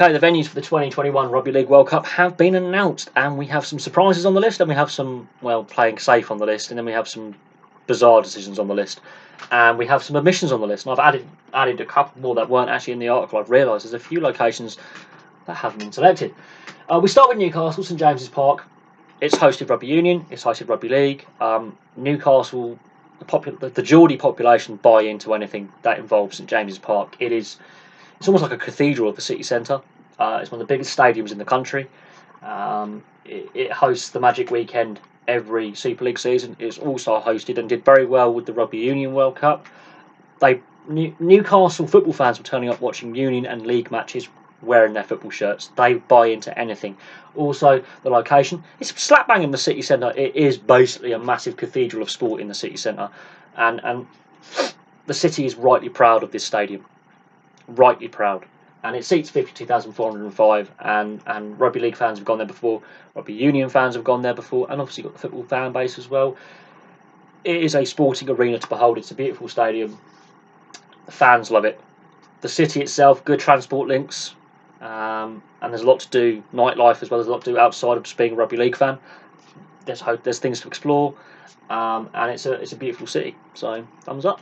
Okay, the venues for the 2021 Rugby League World Cup have been announced, and we have some surprises on the list, and we have some, well, playing safe on the list, and then we have some bizarre decisions on the list, and we have some omissions on the list. And I've added a couple more that weren't actually in the article. I've realised there's a few locations that haven't been selected. We start with Newcastle, St James's Park. It's hosted Rugby Union, it's hosted Rugby League. Newcastle, the Geordie population buy into anything that involves St James's Park. It's almost like a cathedral of the city centre. It's one of the biggest stadiums in the country. It hosts the Magic Weekend every Super League season. It's also hosted and did very well with the Rugby Union World Cup. Newcastle football fans were turning up watching Union and League matches wearing their football shirts. They buy into anything. Also, the location, it's slap bang in the city centre. It is basically a massive cathedral of sport in the city centre. And the city is rightly proud of this stadium. Rightly proud. And it seats 52,405, and Rugby League fans have gone there before, Rugby Union fans have gone there before, and obviously got the football fan base as well. It is a sporting arena to behold. It's a beautiful stadium. The fans love it. The city itself, good transport links, and there's a lot to do, nightlife as well. There's a lot to do outside of just being a Rugby League fan. There's things to explore, and it's a beautiful city. So thumbs up.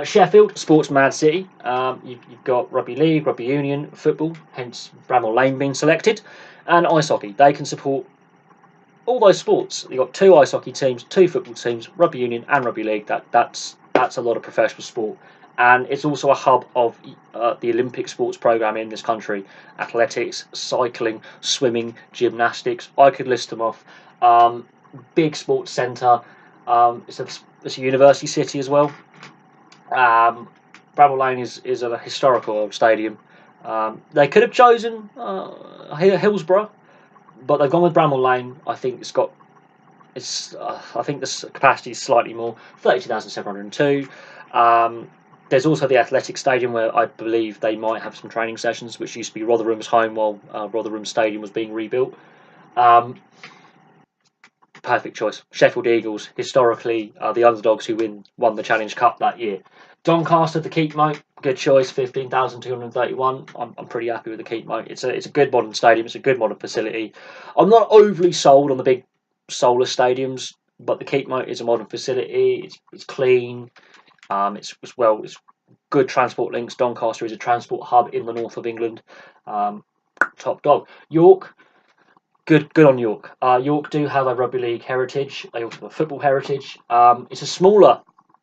Sheffield, sports mad city. You've got Rugby League, Rugby Union, football, hence Bramall Lane being selected, and ice hockey. They can support all those sports. You've got 2 ice hockey teams, 2 football teams, Rugby Union and Rugby League. That's a lot of professional sport, and it's also a hub of the Olympic sports program in this country: athletics, cycling, swimming, gymnastics. I could list them off. Big sports centre. It's a university city as well. Bramall Lane is a historical old stadium. They could have chosen Hillsborough, but they've gone with Bramall Lane. I think I think the capacity is slightly more, 32,702. There's also the Athletic Stadium, where I believe they might have some training sessions, which used to be Rotherham's home while Rotherham Stadium was being rebuilt. Perfect choice. Sheffield Eagles, historically the underdogs who won the Challenge Cup that year. Doncaster, the Keep Moat, good choice, 15,231. I'm pretty happy with the Keep Moat. It's a good modern stadium. It's a good modern facility. I'm not overly sold on the big solar stadiums, but the Keep Moat is a modern facility. It's clean. It's good transport links. Doncaster is a transport hub in the north of England. Top dog. York. Good on York. York do have a Rugby League heritage. They also have a football heritage. It's a smaller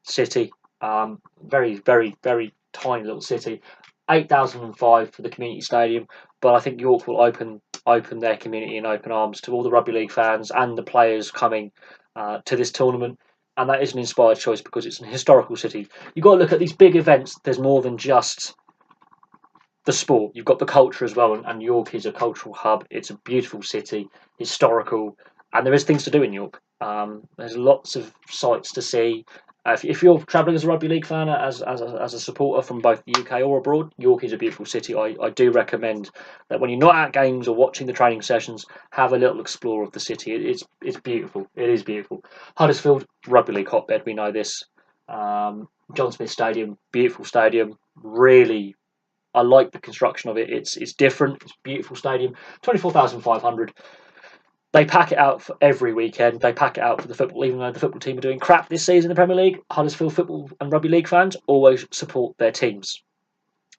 city. Very, very, very tiny little city. 8,005 for the community stadium. But I think York will open their community in open arms to all the Rugby League fans and the players coming to this tournament. And that is an inspired choice because it's an historical city. You've got to look at these big events. There's more than just the sport. You've got the culture as well, and York is a cultural hub. It's a beautiful city, historical, and there is things to do in York. There's lots of sights to see. If you're travelling as a Rugby League fan, as a supporter from both the UK or abroad, York is a beautiful city. I do recommend that when you're not at games or watching the training sessions, have a little explore of the city. It's beautiful. It is beautiful. Huddersfield, Rugby League hotbed. We know this. John Smith Stadium, beautiful stadium. Really, I like the construction of it. It's different. It's a beautiful stadium. 24,500. They pack it out for every weekend. They pack it out for the football, even though the football team are doing crap this season in the Premier League. Huddersfield football and Rugby League fans always support their teams,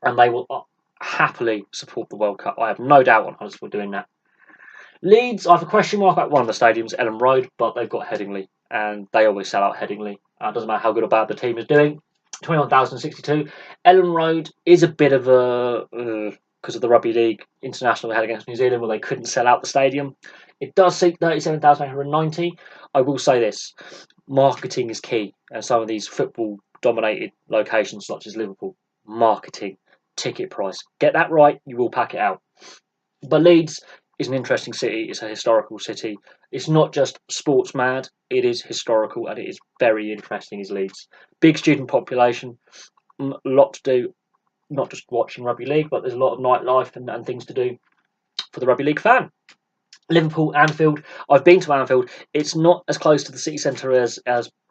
and they will happily support the World Cup. I have no doubt on Huddersfield doing that. Leeds, I have a question mark about one of the stadiums, Ellen Road, but they've got Headingley, and they always sell out Headingley. Doesn't matter how good or bad the team is doing. 21,062. Ellen Road is a bit of a because of the Rugby League international they had against New Zealand, where they couldn't sell out the stadium. It does seat 37,890. I will say this: marketing is key, and some of these football-dominated locations, such as Liverpool, marketing, ticket price, get that right, you will pack it out. But Leeds is an interesting city. It's a historical city. It's not just sports mad. It is historical, and it is very interesting. Is Leeds big student population, a lot to do. Not just watching Rugby League, but there's a lot of nightlife and things to do for the Rugby League fan. Liverpool, Anfield. I've been to Anfield. It's not as close to the city centre as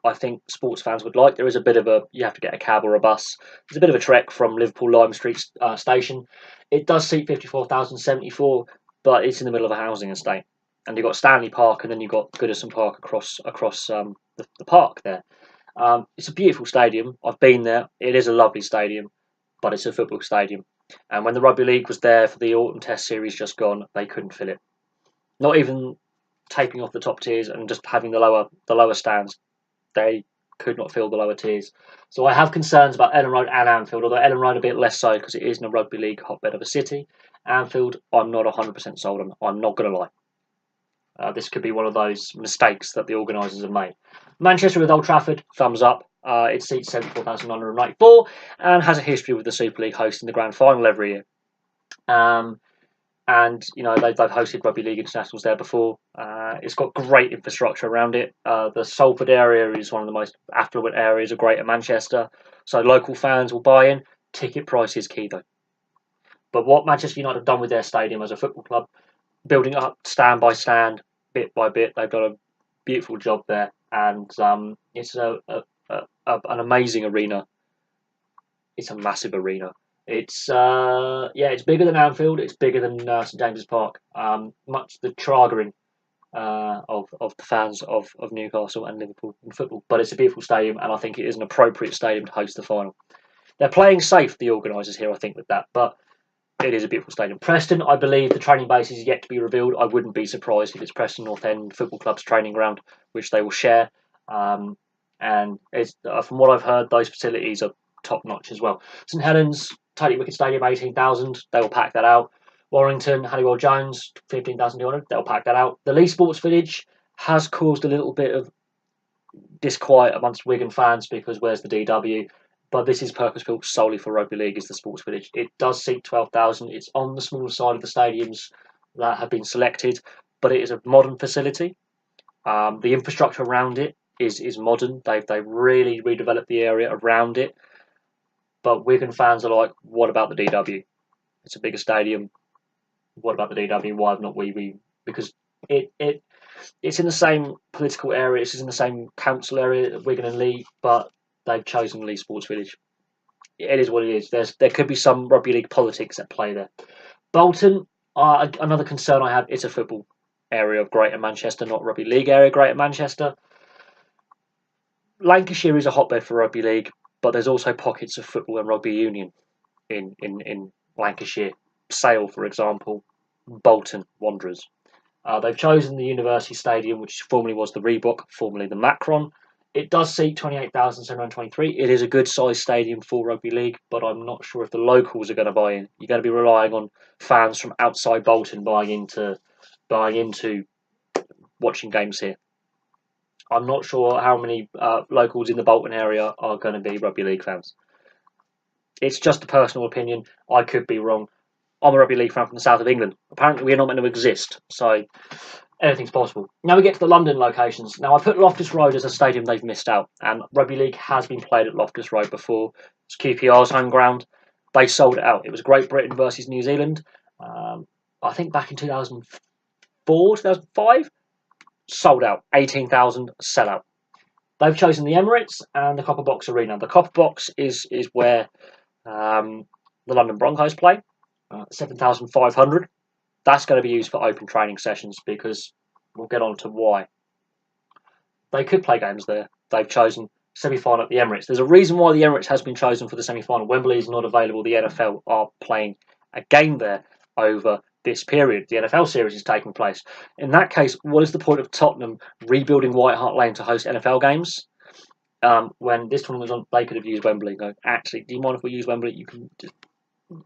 I think sports fans would like. There is a bit of you have to get a cab or a bus. There's a bit of a trek from Liverpool Lime Street station. It does seat 54,074, but it's in the middle of a housing estate. And you've got Stanley Park, and then you've got Goodison Park across the park there. It's a beautiful stadium. I've been there. It is a lovely stadium, but it's a football stadium. And when the Rugby League was there for the autumn test series just gone, they couldn't fill it. Not even taping off the top tiers and just having the lower stands, they could not fill the lower tiers. So I have concerns about Ellen Road and Anfield, although Ellen Road a bit less so because it isn't a rugby league hotbed of a city. Anfield, I'm not 100% sold on. I'm not going to lie. This could be one of those mistakes that the organisers have made. Manchester with Old Trafford, thumbs up. It seats 74,994 and has a history with the Super League hosting the grand final every year. And you know they've hosted rugby league internationals there before. It's got great infrastructure around it. The Salford area is one of the most affluent areas of Greater Manchester, so local fans will buy in. Ticket price is key though. But what Manchester United have done with their stadium as a football club, building up stand by stand, bit by bit, they've done a beautiful job there, and it's an amazing arena. It's a massive arena. It's it's bigger than Anfield. It's bigger than St James's Park. Much the triggering of the fans of Newcastle and Liverpool in football. But it's a beautiful stadium, and I think it is an appropriate stadium to host the final. They're playing safe, the organisers here, I think, with that. But it is a beautiful stadium. Preston, I believe the training base is yet to be revealed. I wouldn't be surprised if it's Preston North End Football Club's training ground, which they will share. And it's, from what I've heard, those facilities are top notch as well. St Helens, Totally Wicked Stadium, 18,000. They will pack that out. Warrington, Halliwell Jones, 15,200. They'll pack that out. The Leeds Sports Village has caused a little bit of disquiet amongst Wigan fans because where's the DW? But this is purpose-built solely for rugby league. Is the Sports Village? It does seat 12,000. It's on the smaller side of the stadiums that have been selected, but it is a modern facility. The infrastructure around it is modern. They've really redeveloped the area around it. But Wigan fans are like, what about the DW? It's a bigger stadium. What about the DW? Why have not we? Because it's in the same political area. It's in the same council area, Wigan and Leeds, but they've chosen Leeds Sports Village. It is what it is. There could be some rugby league politics at play there. Bolton, another concern I have, it's a football area of Greater Manchester, not rugby league area Greater Manchester. Lancashire is a hotbed for rugby league, but there's also pockets of football and rugby union in Lancashire. Sale, for example, Bolton Wanderers. They've chosen the University Stadium, which formerly was the Reebok, formerly the Macron. It does seat 28,723. It is a good sized stadium for rugby league, but I'm not sure if the locals are going to buy in. You're going to be relying on fans from outside Bolton buying into watching games here. I'm not sure how many locals in the Bolton area are going to be rugby league fans. It's just a personal opinion. I could be wrong. I'm a rugby league fan from the south of England. Apparently, we're not meant to exist, so anything's possible. Now we get to the London locations. Now I put Loftus Road as a stadium they've missed out, and rugby league has been played at Loftus Road before. It's QPR's home ground. They sold it out. It was Great Britain versus New Zealand. I think back in 2004, 2005, sold out. 18,000 sellout. They've chosen the Emirates and the Copper Box Arena. The Copper Box is where the London Broncos play. 7,500. That's going to be used for open training sessions because we'll get on to why. They could play games there. They've chosen semi-final at the Emirates. There's a reason why the Emirates has been chosen for the semi-final. Wembley is not available. The NFL are playing a game there over this period. The NFL series is taking place. In that case, what is the point of Tottenham rebuilding White Hart Lane to host NFL games? When this one was on, they could have used Wembley. Go, actually, do you mind if we use Wembley? You can just...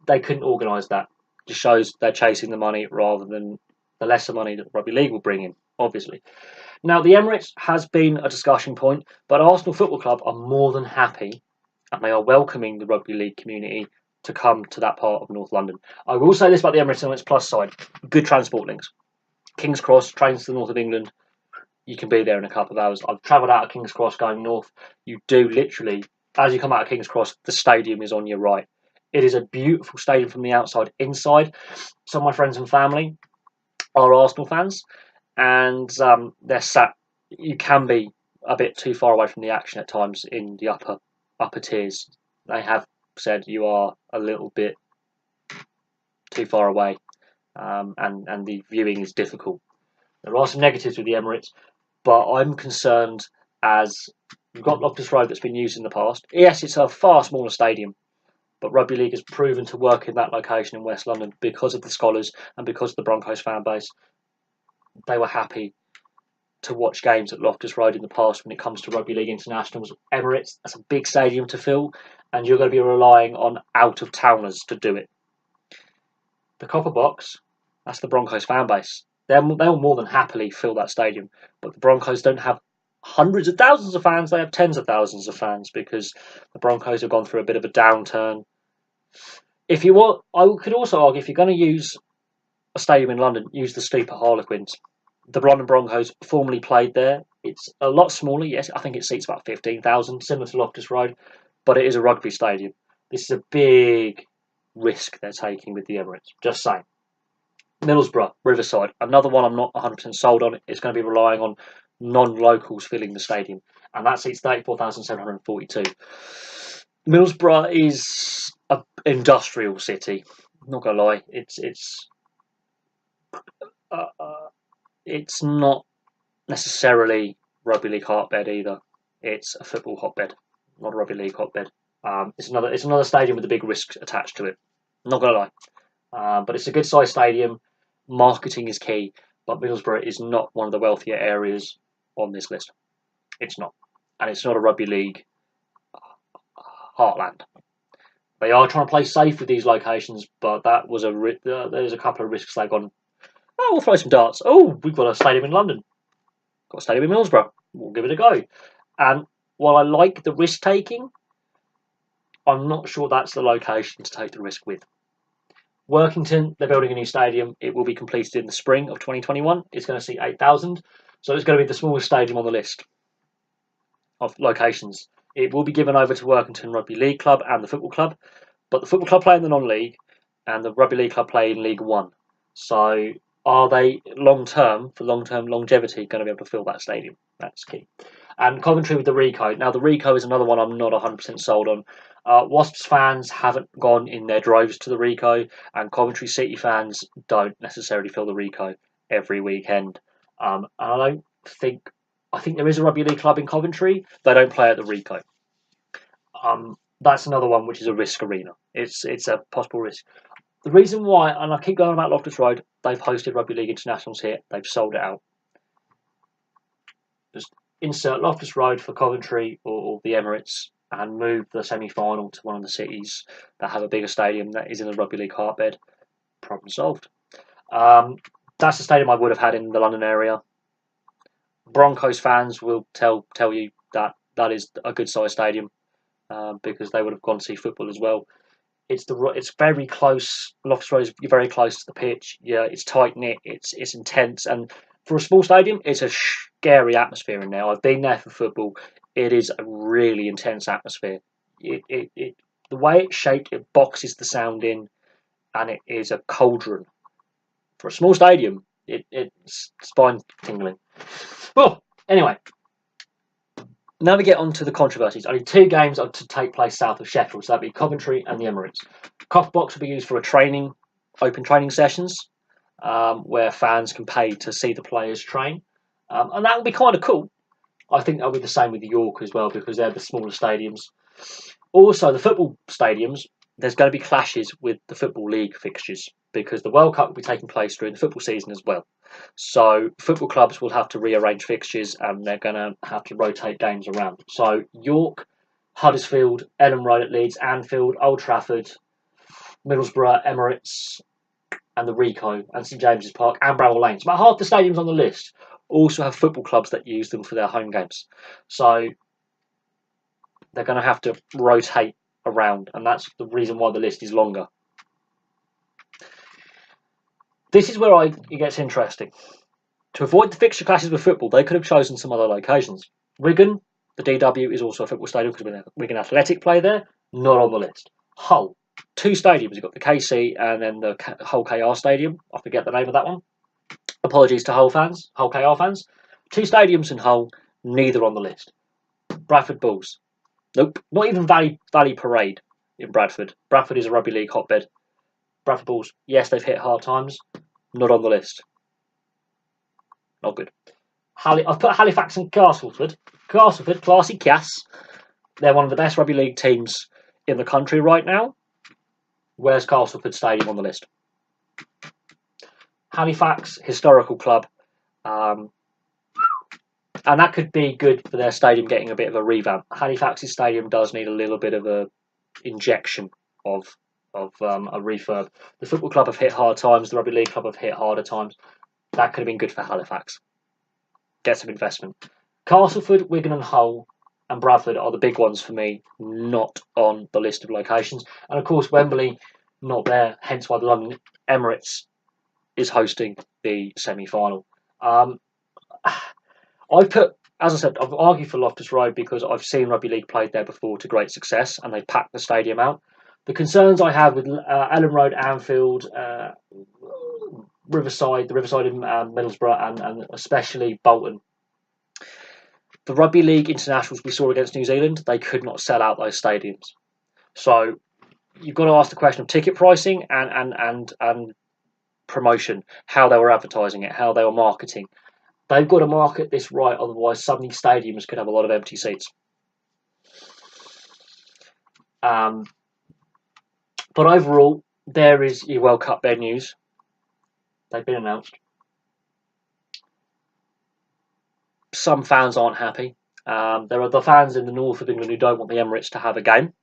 They couldn't organise that. Just shows they're chasing the money rather than the lesser money that rugby league will bring in, obviously. Now, the Emirates has been a discussion point, but Arsenal Football Club are more than happy and they are welcoming the rugby league community to come to that part of North London. I will say this about the Emirates on its plus side. Good transport links. King's Cross, trains to the north of England. You can be there in a couple of hours. I've travelled out of King's Cross going north. You do literally, as you come out of King's Cross, the stadium is on your right. It is a beautiful stadium from the outside. Inside, some of my friends and family are Arsenal fans, and they're sat. You can be a bit too far away from the action at times in the upper tiers. They have said you are a little bit too far away, and the viewing is difficult. There are some negatives with the Emirates, but I'm concerned as we've got Loftus Road that's been used in the past. Yes, it's a far smaller stadium, but Rugby League has proven to work in that location in West London because of the scholars and because of the Broncos fan base. They were happy to watch games at Loftus Road in the past when it comes to Rugby League internationals. Emirates, that's a big stadium to fill, and you're going to be relying on out-of-towners to do it. The Copper Box, that's the Broncos fan base. They'll more than happily fill that stadium, but the Broncos don't have hundreds of thousands of fans, they have tens of thousands of fans because the Broncos have gone through a bit of a downturn. If you want, I could also argue if you're going to use a stadium in London, use the Stoop at Harlequins. The London Broncos formerly played there. It's a lot smaller, yes. I think it seats about 15,000, similar to Loftus Road, but it is a rugby stadium. This is a big risk they're taking with the Emirates. Just saying. Middlesbrough, Riverside, another one I'm not 100% sold on. It's going to be relying on non-locals filling the stadium, and that seats 34,742. Middlesbrough is an industrial city. I'm not going to lie. It's not necessarily rugby league hotbed either. It's a football hotbed, not a rugby league hotbed. It's another stadium with a big risk attached to it. I'm not gonna lie, but it's a good sized stadium. Marketing is key, but Middlesbrough is not one of the wealthier areas on this list. It's not, and it's not a rugby league heartland. They are trying to play safe with these locations, but that was there's a couple of risks they've gone. Oh, we'll throw some darts. Oh, we've got a stadium in London. Got a stadium in Middlesbrough. We'll give it a go. And while I like the risk taking, I'm not sure that's the location to take the risk with. Workington, they're building a new stadium. It will be completed in the spring of 2021. It's going to seat 8,000. So it's going to be the smallest stadium on the list of locations. It will be given over to Workington Rugby League Club and the football club. But the football club play in the non-league and the Rugby League Club play in League One. So are they long-term longevity, going to be able to fill that stadium? That's key. And Coventry with the Rico. Now, the Rico is another one I'm not 100% sold on. Wasps fans haven't gone in their droves to the Rico, and Coventry City fans don't necessarily fill the Rico every weekend. And I think there is a rugby league club in Coventry. They don't play at the Rico. That's another one which is a risk arena. It's a possible risk. The reason why, and I keep going about Loftus Road, they've hosted Rugby League internationals here. They've sold it out. Just insert Loftus Road for Coventry or the Emirates and move the semi-final to one of the cities that have a bigger stadium that is in the Rugby League heartbed. Problem solved. That's the stadium I would have had in the London area. Broncos fans will tell you that is a good sized stadium because they would have gone to see football as well. It's very close. Loftus Road is very close to the pitch. Yeah, it's tight knit. It's intense, and for a small stadium, it's a scary atmosphere in there. I've been there for football. It is a really intense atmosphere. The way it's shaped, it boxes the sound in, and it is a cauldron. For a small stadium, it's spine tingling. Well, anyway. Now we get on to the controversies. Only 2 games are to take place south of Sheffield, so that'd be Coventry and the Emirates. Copper Box will be used for open training sessions, where fans can pay to see the players train, and that will be kind of cool. I think that'll be the same with York as well because they're the smaller stadiums. Also, the football stadiums, there's going to be clashes with the Football League fixtures because the World Cup will be taking place during the football season as well. So football clubs will have to rearrange fixtures and they're going to have to rotate games around. So York, Huddersfield, Ellen Road at Leeds, Anfield, Old Trafford, Middlesbrough, Emirates, and the Rico, and St James's Park, and Bramall Lane. So about half the stadiums on the list also have football clubs that use them for their home games. So they're going to have to rotate around, and that's the reason why the list is longer. This is where it gets interesting. To avoid the fixture clashes with football, they could have chosen some other locations. Wigan, the DW is also a football stadium because Wigan Athletic play there, not on the list. Hull, 2 stadiums. You've got the KC and then the Hull KR Stadium. I forget the name of that one. Apologies to Hull KR fans. 2 stadiums in Hull, neither on the list. Bradford Bulls. Nope, not even Valley Parade in Bradford. Bradford is a rugby league hotbed. Bradford Bulls, yes, they've hit hard times. Not on the list. Not good. I've put Halifax and Castleford. Castleford, classy Cass. They're one of the best rugby league teams in the country right now. Where's Castleford Stadium on the list? Halifax, historical club. And that could be good for their stadium getting a bit of a revamp. Halifax's stadium does need a little bit of a injection of a refurb. The football club have hit hard times. The rugby league club have hit harder times. That could have been good for Halifax. Get some investment. Castleford, Wigan and Hull and Bradford are the big ones for me, not on the list of locations. And of course, Wembley, not there, hence why the London Emirates is hosting the semi-final. As I said, I've argued for Loftus Road because I've seen rugby league played there before to great success, and they packed the stadium out. The concerns I have with Ellen Road, Anfield, Riverside, the Riverside in Middlesbrough, and especially Bolton. The rugby league internationals we saw against New Zealand, they could not sell out those stadiums. So you've got to ask the question of ticket pricing and promotion, how they were advertising it, how they were marketing. They've got to market this right, otherwise suddenly stadiums could have a lot of empty seats. But overall, there is your World Cup venues. They've been announced. Some fans aren't happy. There are the fans in the north of England who don't want the Emirates to have a game.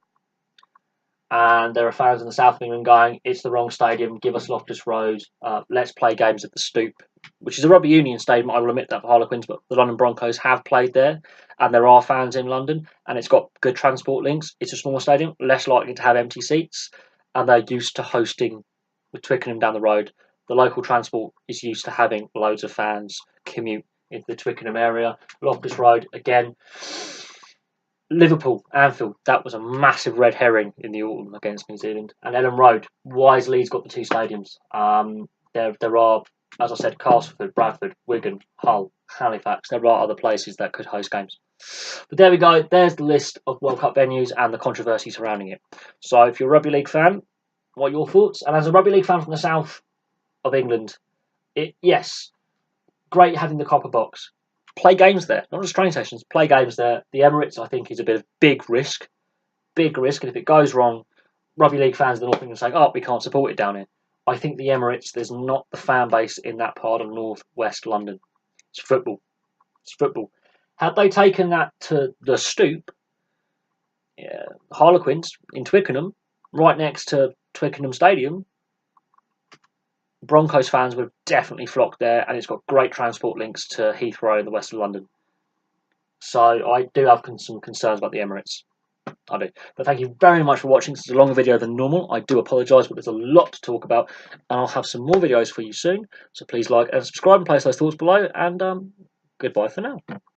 And there are fans in the south of England going, it's the wrong stadium, give us Loftus Road, let's play games at the Stoop, which is a rugby union stadium, I will admit that for Harlequins, but the London Broncos have played there, and there are fans in London, and it's got good transport links. It's a small stadium, less likely to have empty seats, and they're used to hosting with Twickenham down the road. The local transport is used to having loads of fans commute into the Twickenham area. Loftus Road, again. Liverpool, Anfield, that was a massive red herring in the autumn against New Zealand. And Ellen Road, why has Leeds got the two stadiums? There are, as I said, Castleford, Bradford, Wigan, Hull, Halifax. There are other places that could host games. But there we go. There's the list of World Cup venues and the controversy surrounding it. So if you're a rugby league fan, what are your thoughts? And as a rugby league fan from the south of England, yes, great having the copper box. Play games there, not just training sessions. Play games there. The Emirates, I think, is a bit of big risk, and if it goes wrong, rugby league fans in the North of England say, "Oh, we can't support it down here." I think the Emirates, there's not the fan base in that part of North West London. It's football. It's football. Had they taken that to the Stoop, Harlequins in Twickenham, right next to Twickenham Stadium, Broncos fans would have definitely flocked there, and it's got great transport links to Heathrow in the west of London. So I do have some concerns about the Emirates. I do. But thank you very much for watching. This is a longer video than normal. I do apologise, but there's a lot to talk about, and I'll have some more videos for you soon. So please like and subscribe and place those thoughts below, and goodbye for now.